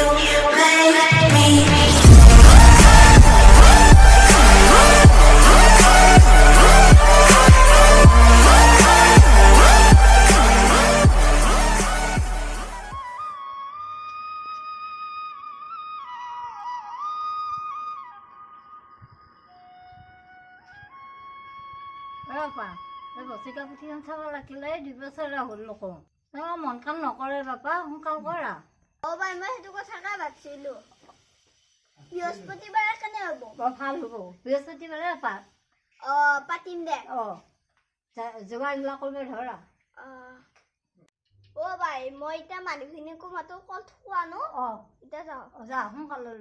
make me. বাপা এই বচিকা পুথিখন চাব লাগিলে 2 বছৰে হ'ল লোক মন কাম নকৰে বাপা সোনকাল কৰা বাই মই সেইটো কথা ভাবছিলো বৃহস্পতিবাৰে কেনে হ'ব ভাল হ'ব বৃহস্পতিবাৰে পাতিম দে যোগাৰবিলাক কৰিব ধৰা বাই মই এতিয়া মানুহখিনিকো মাতো কল থোৱা ন এতিয়া যাওঁ যা সোনকালে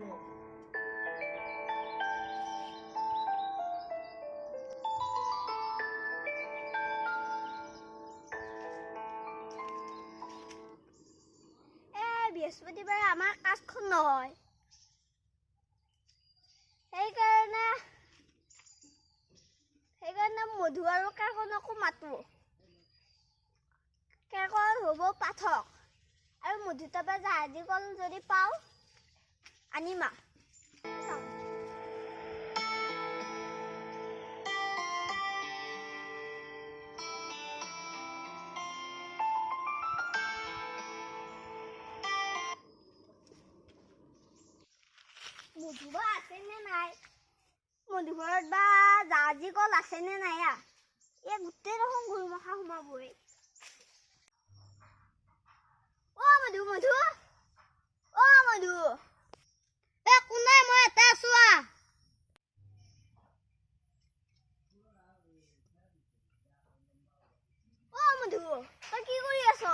বৃহস্পতিবাৰে আমাৰ কাজখন নহয় সেইকাৰণে মধু আৰু কাকনকো মাতো কাকন হ'ব পাঠক আৰু মধু তাৰপৰা জাহাজী কল যদি পাওঁ আনিমা মধুবা আছেনে নাই মধুঘৰত বা জাহাজী কল আছেনে নাই গোটেই দেখোন গুৰমখা সোমাবই মধু মধু মধু কোনাই মই এটা আছো মধু তই কি কৰি আছ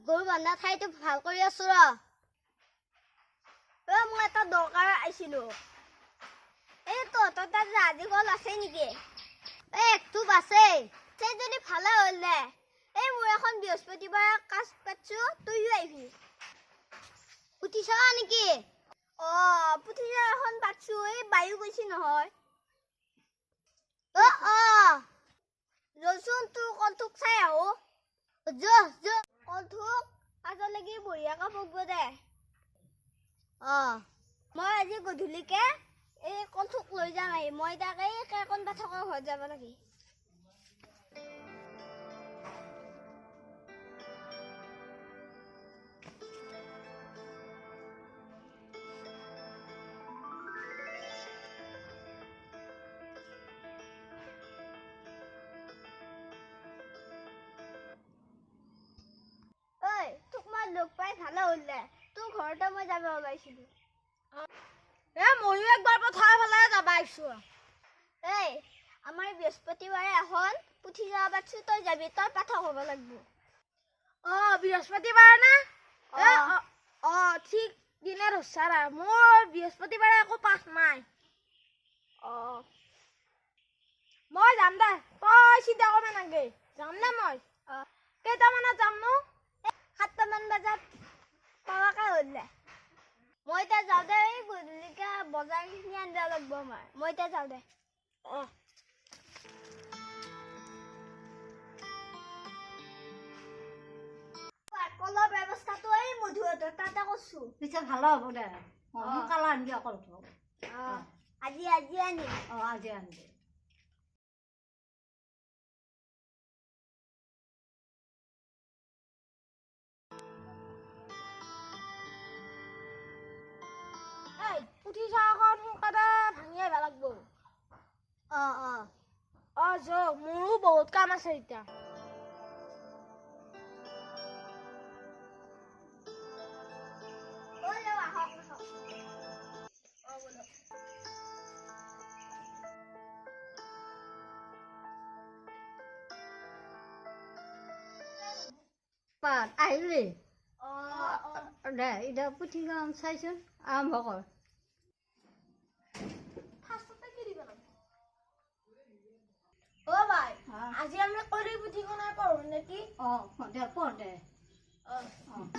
গৰু বান্ধা ঠাইটো ভাল কৰি আছো মই এটা দৰকাৰ আহিছিলো তহঁতৰ তাত জাহাজী কল আছে নেকি একটো আছে যদি ভালে হ'ল দে মোৰ এখন বৃহস্পতিবাৰে কাজ পাতিছো তইও আহিবি পুথি চাবা নেকি পুথি এখন পাতিছো বায়ু কৈছি নহয় ৰচোন তোৰ কলথোক চাই আহো কলথোক কাজলৈকে বঢ়িয়াকৈ পকব দে মই আজি গধূলিকে এই কলথোক লৈ যাম মই তাক এই কাকন পাঠকৰ ঘৰত যাব লাগে তোক মই লগ পাই ভালে হ'ল দে তোৰ ঘৰতে মই যাব ওলাইছিলো ময়ো একবাৰ পথাৰ ফালে যাব আহিছো আমাৰ বৃহস্পতিবাৰে এখন পুথি যাব পাতিছো তই যাবি তই পাঠক হ'ব লাগিব বৃহস্পতিবাৰে না ঠিক দিনে ধৰছা মোৰ বৃহস্পতিবাৰে একো পাঠ নাই মই যাম দে তই চিন্তা কৰিব নালাগে যাম দে মই কেইটামানত যাম নো 7টামান বজাত পাৱাকে হ'ল দে মই এতিয়া যাওঁ দে গধূলিকে বজাৰখিনি আনিব লাগিব মই এতিয়া যাওঁ দে কলৰ ব্যৱস্থাটো মধুহঁতৰ তাতে কৰিছো পিছে ভালো হ'ব দে সোনকালে আনিবি অকলটো আজি আনিম আজি আনিবি পুঠি চাহখন সোনকালে ভাঙি আহিব লাগিব মোৰো বহুত কাম আছে এতিয়া আহিলি দে এতিয়া পুথিখন চাইচোন আৰম্ভ কৰ আজি আমি কলি পুথিখনে পঢ়ো নেকি দে পঢ় দে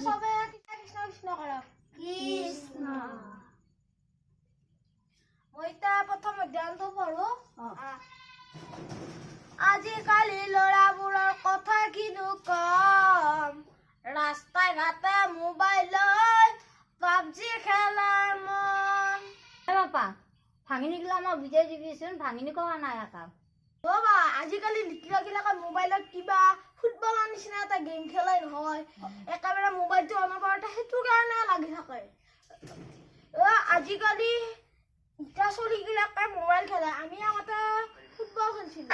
চবে কৃষ্ণ কৃষ্ণ কৰক কৃষ্ণ মই এতিয়া প্ৰথম অধ্যায়টো পঢ়ো আজিকালি ল'ৰাবোৰৰ কথা কিনো কম ৰাস্তাই ঘাটে মোবাইল লৈ পাবজি খেলাৰ মন। বাপা ভাঙিনিগুলো আমাৰ বুঝাই দিবিচোন ভাঙিনি কোৱা নাই আকা বাবা আজিকালি লিকিলাকে মোবাইলত কিবা ফুটবলৰ নিচিনা এটা গেম খেলাই নহয় একেবাৰে মোবাইলটো অনবৰতে সেইটো কাৰণে লাগি থাকে আজিকালি ইটা চলিগিলাকে মোবাইল খেলে আমি আগতে ফুটবল খেলছিলো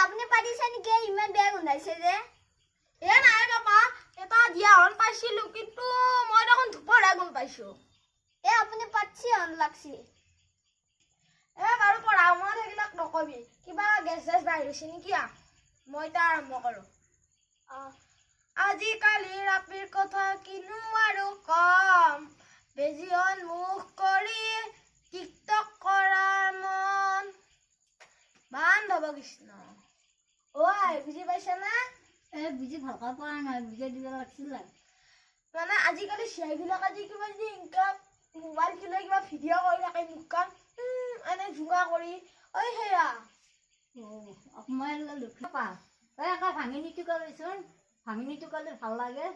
আপুনি পাৰিছে নেকি ইমান বেয়া গোন্ধাইছে যে নাই বাবা এটা দিয়া হন পাইছিলো কিন্তু মই দেখোন ধুপৰা গুণ পাইছো আপুনি পাচ্ছি হন লাগছি বাৰু পঢ়া মই সেইবিলাক নকবি কিবা গেছ বাঢ়ি গৈছে নেকি মই এতিয়া আৰম্ভ কৰো আজিকালি ৰাপিৰ কথা কিনো আৰু কম বেজিহন মুখ কৰি টিকটক কৰাৰ মন বান্ধৱ কৃষ্ণ বুজি পাইছে না বুঝি ভালকৈ পৰা নাই বুঝাই দিব লাগছিল মানে আজিকালি চিয়াইবিলাক আজি কিবা যদি ইনকাম মোবাইল কিনে কিবা ভিডিঅ' কৰি থাকে মুখখন এনে জোঙা কৰি সেয়া মই লক্ষ্য পা তই একা ভাঙিনিটো কৰিছোন ভাঙিনিটো কৰিলে ভাল লাগে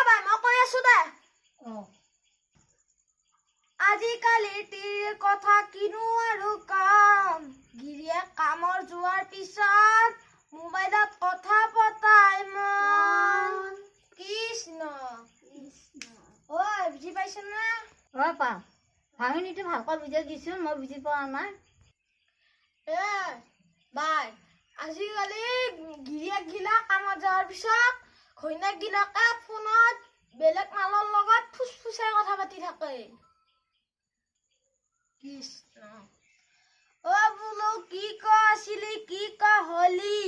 বাই মই কৈ আছো দে আজিকালি টিৰ কথা কিনো আৰু কাম গিৰিয়ে কামৰ যোৱাৰ পিছত মোবাইলত কথা পতাই মন কৃষ্ণ বুজি পাইছে না পা ভাঙিনিটো ভালকৈ বুজাই দিছোন মই বুজি পোৱা নাই বাই আজিকালি গিৰিয়েক গিলা কামত যোৱাৰ পিছত ঘৈণীয়েক গিলাকে ফোনত বেলেগ মালৰ লগত ফুচফুচাই কথা পাতি থাকে কৃষ্ণ বোলো কি আছিলি কি হলি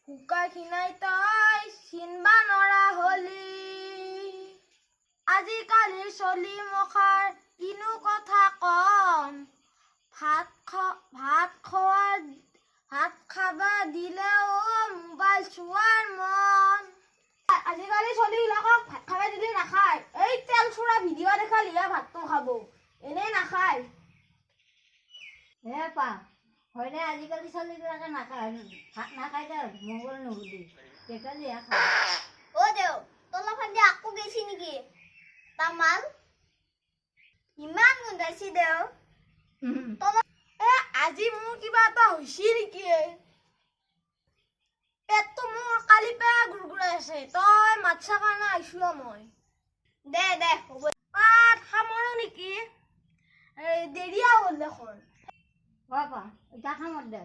শুকা খিনাই তই চিনবা নৰা হলি আজিকালিৰ চলি মখাৰ কিনো কথা কম ভাত খাবা দিলেও মোবাইল চোৱাৰ মন আজিকালি চলিবিলাকক ভাত খাবা দিলে নাখায় এই তেল চোৰা ভিডিঅ' দেখালিহে ভাতটো খাব এনেই নাখায় পা হয় দে আজিকালি ছোৱালীবিলাকে নাখায় ভাত নাখায় দে মোবাইল নুবুলি তেতিয়াহ'লে খায় দেউ তলফান দিয়ে আকৌ গৈছি নেকি তামাল ইমান গোন্ধাইছি দেউ আজি মোৰ কিবা এটা হৈছে নেকি পেটটো মোৰ কালি পে গুৰগুৰাই আছে তই মাতছা কাৰণে আহিছো মই দে হ'ব সামৰো নেকি দেৰিয়া হ'ল দেখোন পা এতিয়া খামত দে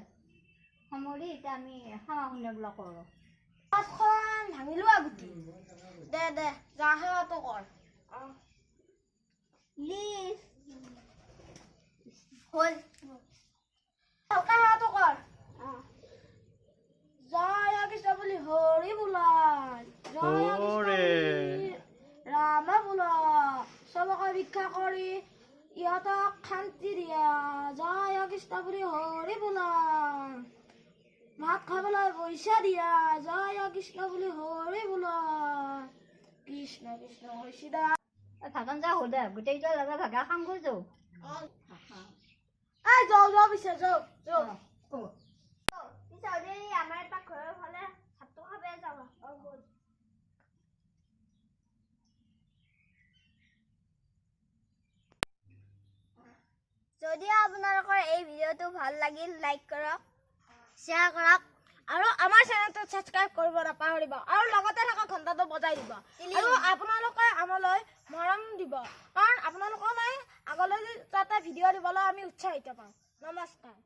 সামৰি এতিয়া আমি খানা শুনিবলৈ কৰোঁ পাঁচখন ভাঙিলো গুটি দে যা সেৱাটো কৰ হ'ল সেৱাটো কৰ জয় কৃষ্ণ বুলি হৰি বোলাই জয় ৰাম বোলা চবকে ভিক্ষা কৰি ইহঁতক শান্তি দিয়া জয় কৃষ্ণ বুলি হৰি বোলা ভাত খাবলৈ পইচা দিয়া জয় কৃষ্ণ বুলি হৰি বোলা কৃষ্ণ কৃষ্ণ হৈছে দা ভাগন যা হ'ল দে গোটেইকেইটা লগে ভাগা কাম কৰিছো যাওঁ পিছে যাওঁ আমাৰ এটা ঘৰৰ ফালে ভাতটো খাবে যাওঁ যদি আপোনালোকৰ এই ভিডিঅ'টো ভাল লাগিল লাইক কৰক শ্বেয়াৰ কৰক আৰু আমাৰ চেনেলটো ছাবস্ক্ৰাইব কৰিব নাপাহৰিব আৰু লগতে থকা ঘণ্টাটো বজাই দিব আৰু আপোনালোকে আমালৈ মৰম দিব কাৰণ আপোনালোকলৈ আগলৈ যাতে ভিডিঅ' দিবলৈ আমি উৎসাহিত পাওঁ নমস্কাৰ